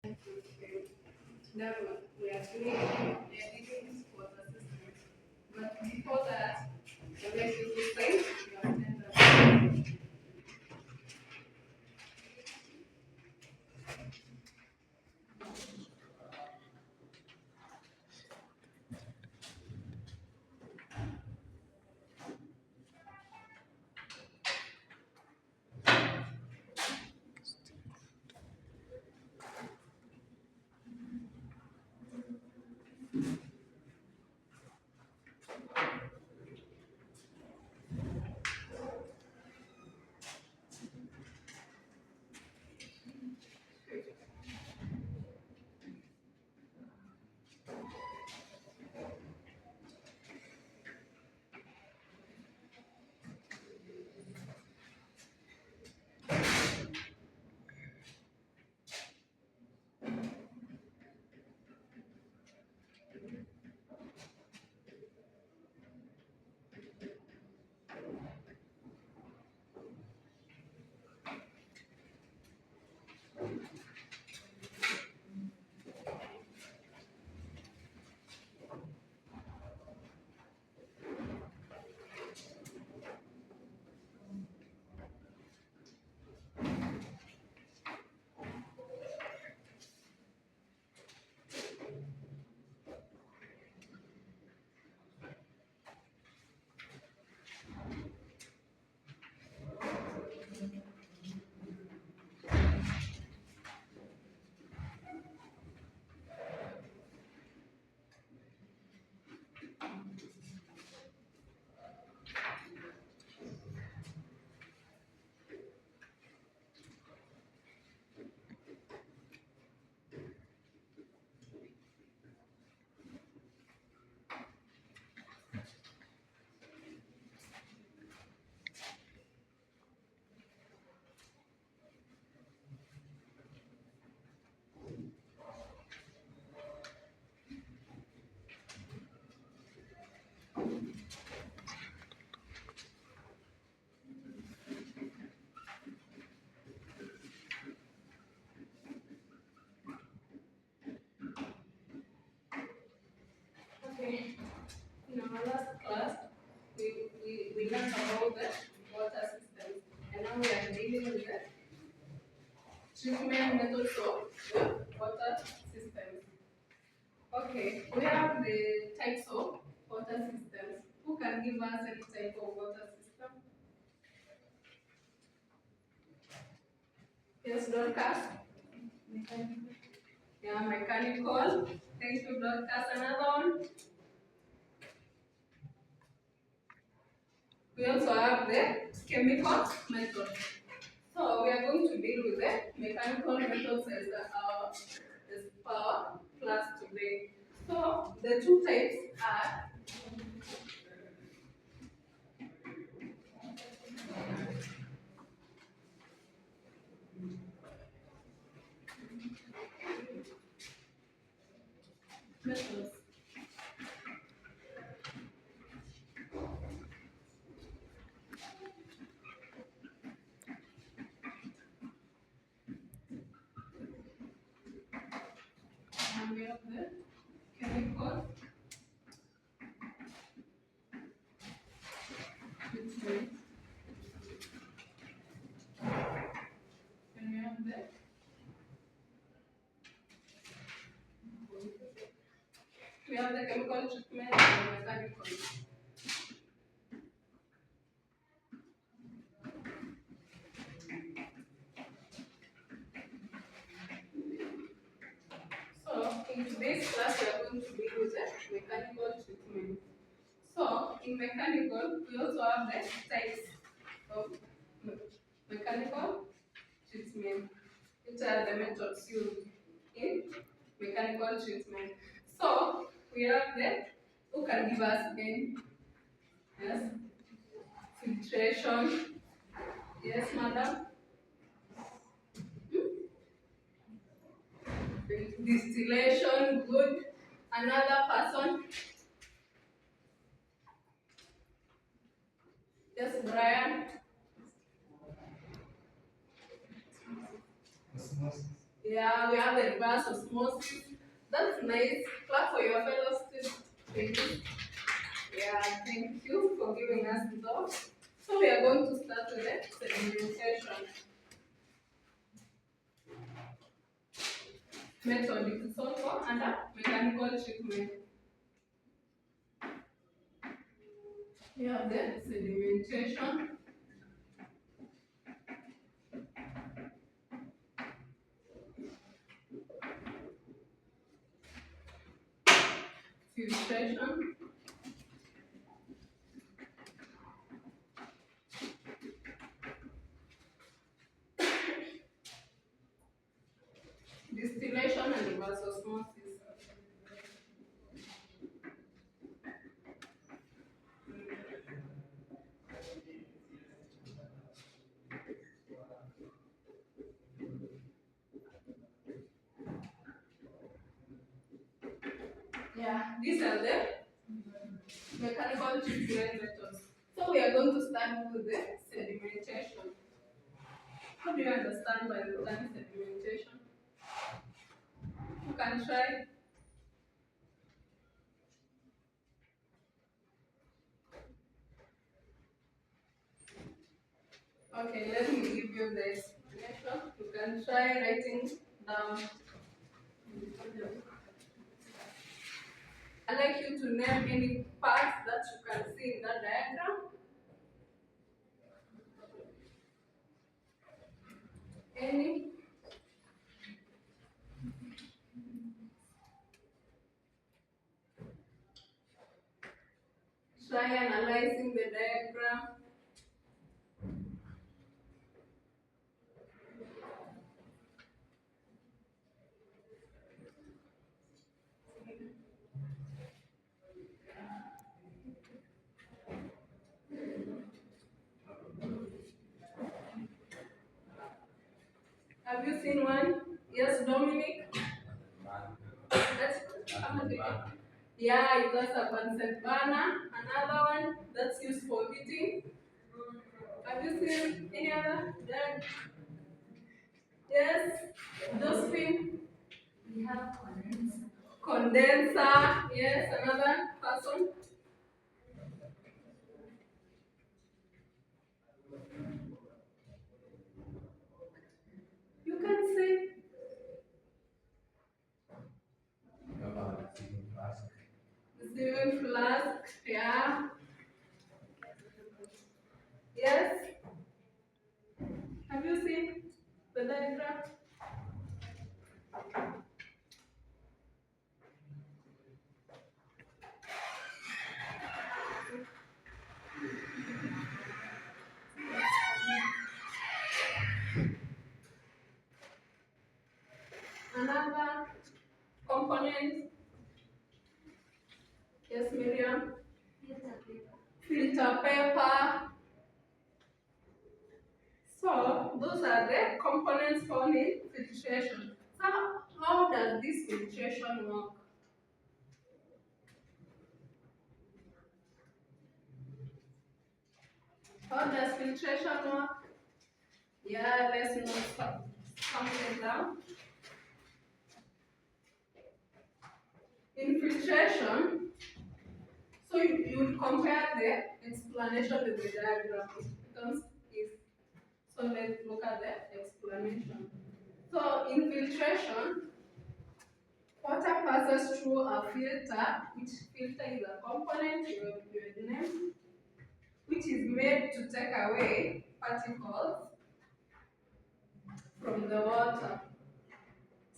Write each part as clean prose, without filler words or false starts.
Okay. Now we are doing editing for the system. But before that, the next is the same. You attend the Okay. In our last class, we learned about the water system. And now we are dealing with the treatment methods of the water systems. Okay, we have the types of water systems. Who can give us any type of water system? Yes, Dorcas. Yeah, mechanical. Thank you, Dorcas. Another one. We also have the chemical method. So we are going to deal with the mechanical methods as power class today. So the two types are methods. And we have the chemical treatment. And we have the chemical treatment and the mechanical. So in today's class we are going to deal with the mechanical treatment. So in mechanical we also have the types of mechanical treatment, which are the methods used in mechanical treatment. So we have the who can give us again? Yes, filtration. Yes, madam. Distillation, good. Another person. Yes, Brian. Yeah, we have the reverse osmosis. That's nice. Clap for your fellow students. Yeah, thank you for giving us those. So we are going to start with the sedimentation method. It is also under mechanical treatment. We have the sedimentation, filtration, distillation, and reverse osmosis. Yeah, these are the mechanical treatment methods. So we are going to start with the sedimentation. How do you understand by the term sedimentation? You can try. Okay, let me give you the explanation. You can try writing down. I'd like you to name any parts that you can see in that diagram. Any. Try analyzing the diagram. Have you seen one? Yes, Dominic? That's yeah, it was a Bunsen burner. Another one that's used for heating. Have you seen any other? Then, yes, Josephine. We have condenser. Condenser. Yes, another person. You can say receiving flask. Yeah. Yes. Have you seen the diagram? Another component. Yes, Miriam. Filter paper. So those are the components found in filtration. So how does this filtration work? How does filtration work? Yeah, let's note something down. In filtration, so you would compare the explanation with the diagram. It becomes easy. So let's look at the explanation. So in filtration, water passes through a filter, which filter is a component your name, which is made to take away particles from the water.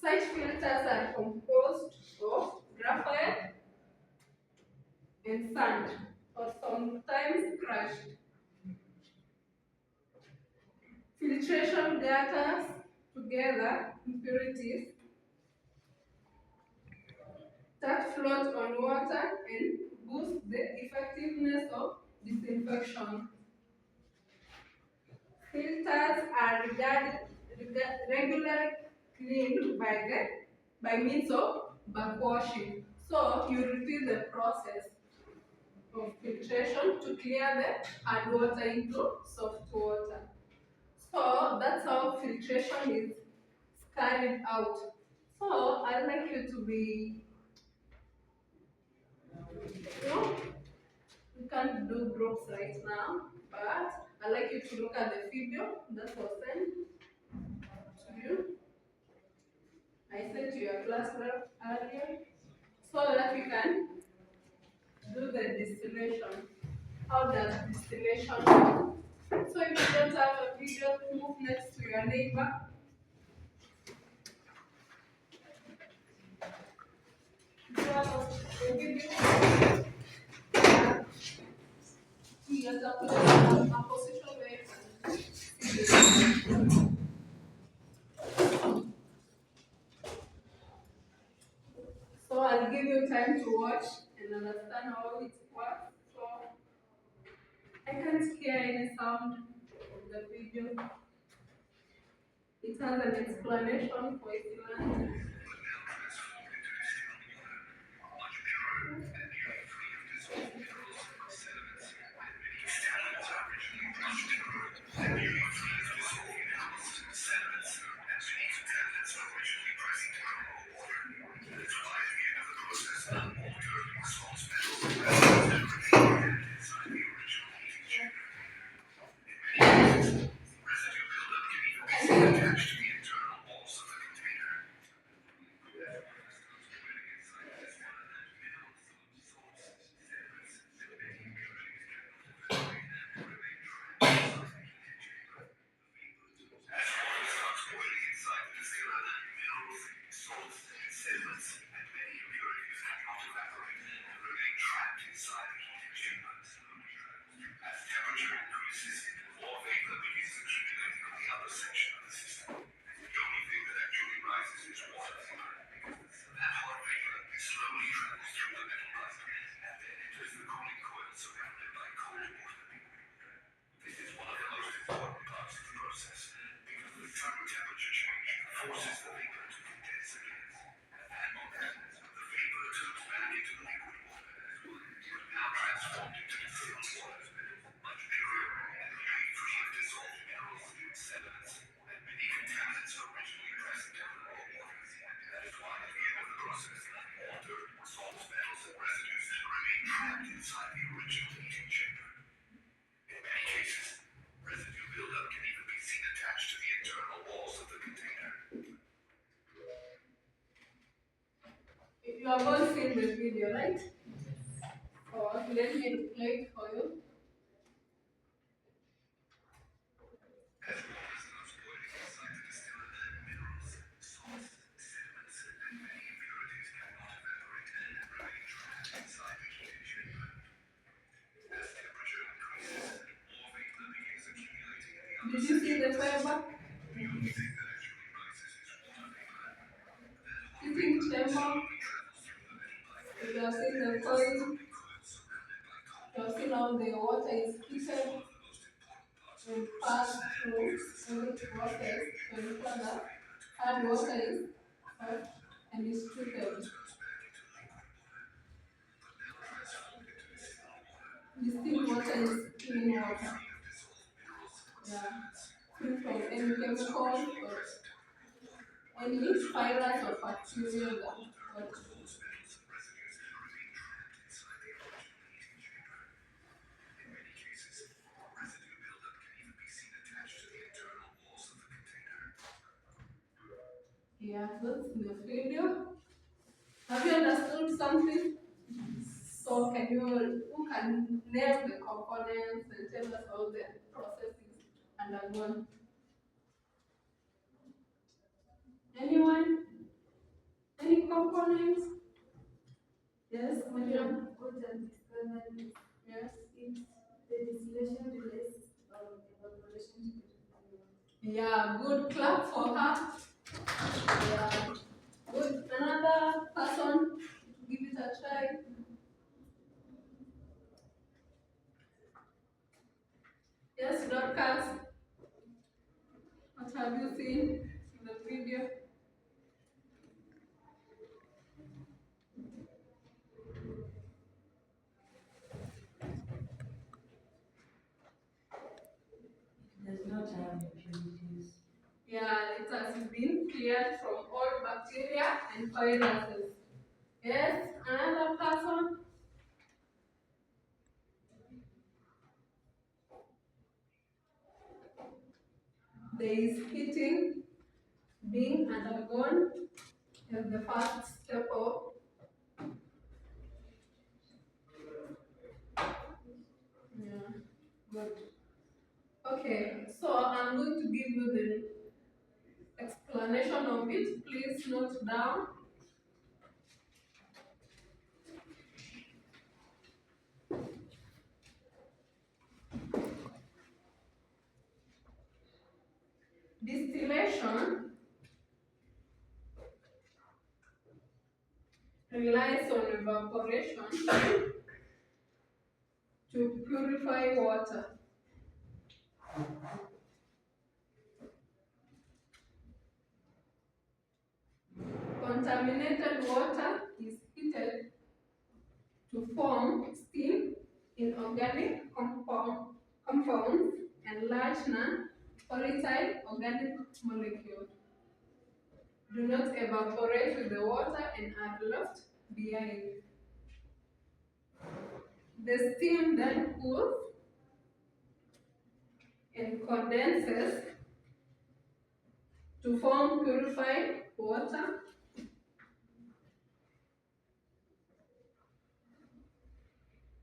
Such filters are composed of graphite and sand, or sometimes crushed. Filtration gathers together impurities that float on water and boost the effectiveness of disinfection. Filters are regularly cleaned by means of backwashing. So you repeat the process of filtration to clear the hard water into soft water. So that's how filtration is carried out. So I'd like you to be, you know, we can't do groups right now, but I'd like you to look at the video that was sent to you. I sent to your class earlier so that we can do the distillation. How does distillation work? So if you don't have a video, move next to your neighbor. If you have a video, he has a position where you can see. So I'll give you time to watch and understand how it works. So I can't hear any sound of the video. It has an explanation for it. You have all seen the video, right? Or let me play it for you. Did you see the fiber? You think chamber? You have seen the coil. You have seen how the water is heated and passed through every process to ensure that hard water is hot and is treated. Distilled water is clean water. Yeah. Free from any chemicals or any virus or bacteria that got. Yeah, that's the video. Have you understood something? So can you, who can name the components and tell us how the process is undergone? Anyone? Any components? Yes, Mariam? Yes. The distillation relates evaporation. Yeah, good clap for her. Yeah. Good. Another person, give it a try. Yes, Dorcas. What have you seen in the video? Does not have impurities. Yeah, it has been cleared and viruses. Yes, another person. There is heating being undergone as the first step of. Yeah, good. Okay, so I'm going to give you the explanation of it. Please note down. Distillation relies on evaporation to purify water. Contaminated water is heated to form steam in organic compounds and large non-volatile organic molecules. Do not evaporate with the water and are left behind. The steam then cools and condenses to form purified water.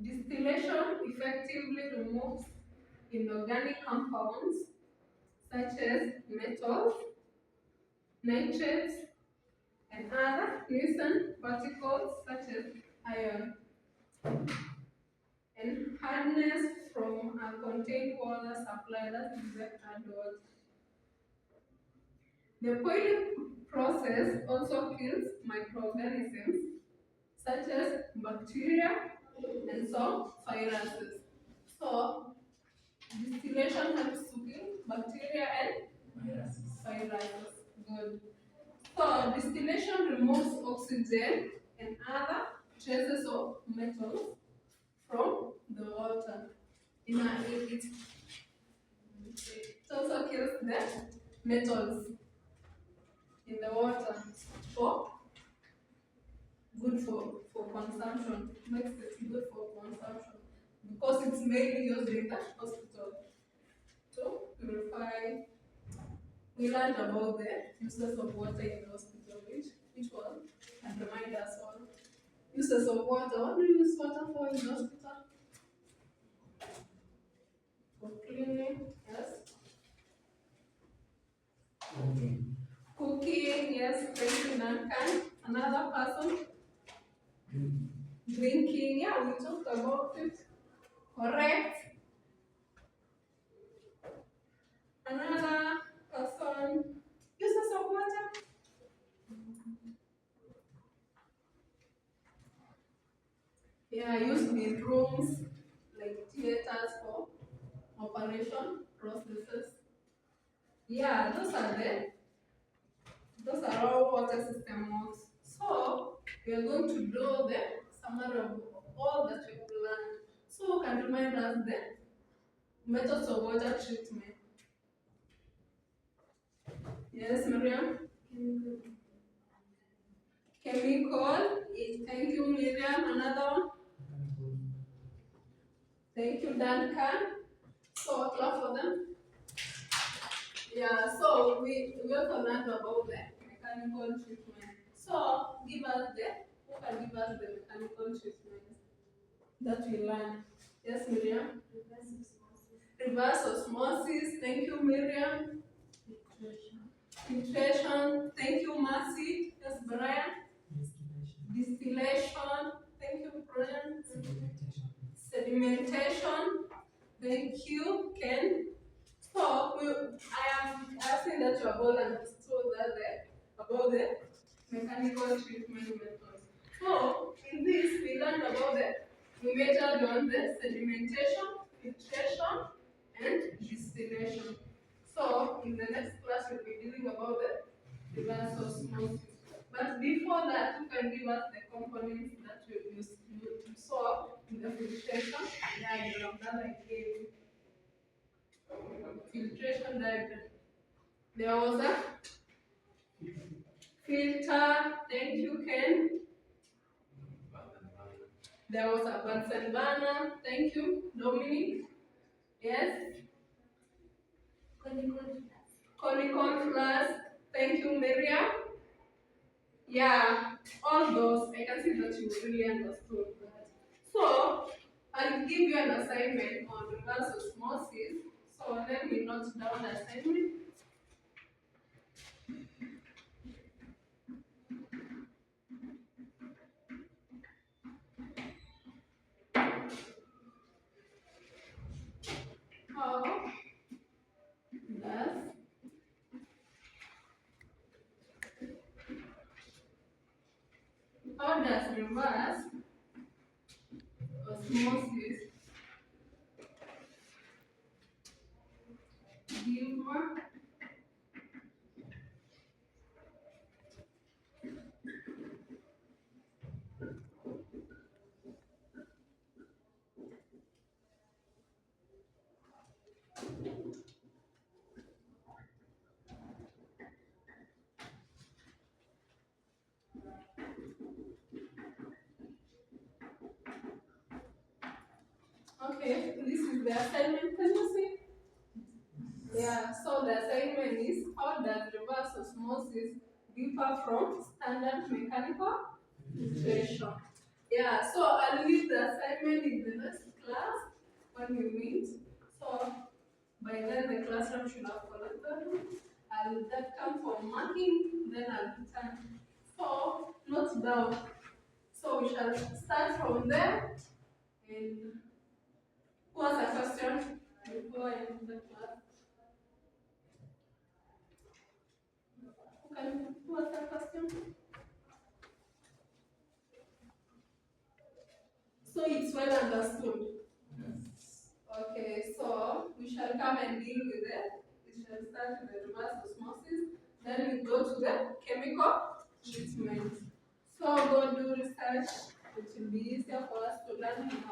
Distillation effectively removes inorganic compounds such as metals, nitrates, and other nuisance particles such as iron, and hardness from a contained water supply that is the hard water. The boiling process also kills microorganisms such as bacteria and some viruses. So, distillation helps to kill bacteria and viruses. Good. So, distillation removes oxygen and other traces of metals from the water. It also kills the metals in the water for good for consumption. Makes it good for consumption because it's mainly used in the hospital to purify. We learned about the uses of water in the hospital, which one can remind us all. Uses of water. What do you use water for in the hospital? For cleaning, yes. Cooking, yes. Drinking and can. Another person. Drinking, yeah, we talked about it. Correct. Another person. Uses of water. Yeah, used in rooms like theaters for operation processes. Yeah, those are all water system works. So we are going to do the summary of all that we've learned. So can remind us the methods of water treatment. Yes, Miriam? Chemical. Thank you, Miriam. Another one. Thank you, Duncan. So clap for them. Yeah, so we also learned about the mechanical treatment. So give us who can give us the mechanical treatment that we learned? Yes, Miriam? Reverse osmosis. Thank you, Miriam. Filtration. Thank you, Mercy. Yes, Brian. Distillation. Thank you, Brian. Sedimentation. Thank you, Ken. So I have seen that you have all understood about the mechanical treatment methods. So in this we learned about we majored on the sedimentation, filtration, and distillation. So in the next class we'll be dealing about the reverse osmosis. But before that, you can give us the components that you saw in the filtration diagram that I gave you. Filtration diagram. There was a Filter. Thank you, Ken. There was a Bunsen burner. Thank you, Dominic. Yes. Conical flask. Thank you, Miriam. Yeah, all those, I can see that you really understood that. So, I'll give you an assignment on reverse osmosis. So, let me note down the assignment. How does reverse osmosis give Okay, this is the assignment. Can you see? Yeah, so the assignment is how does reverse osmosis differ from standard mechanical filtration? Yeah, so I'll leave the assignment in the next class when we meet. So by then the classroom should have collected. I'll that come for marking, then I'll return. So note down. So we shall start from there. And who has a question before I end the class? Who has a question? So it's well understood. Okay, so we shall come and deal with it. We shall start with the reverse osmosis, then we go to the chemical treatment. So go do research. It will be easier for us to learn in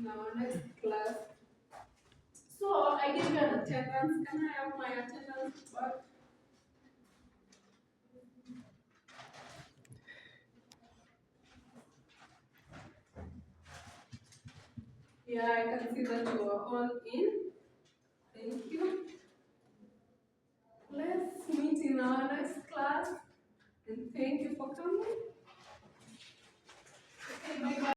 our next class. So I gave you an attendance. Can I have my attendance back? Yeah, I can see that you are all in. Thank you. Let's meet in our next class. And thank you for coming. Okay, bye-bye.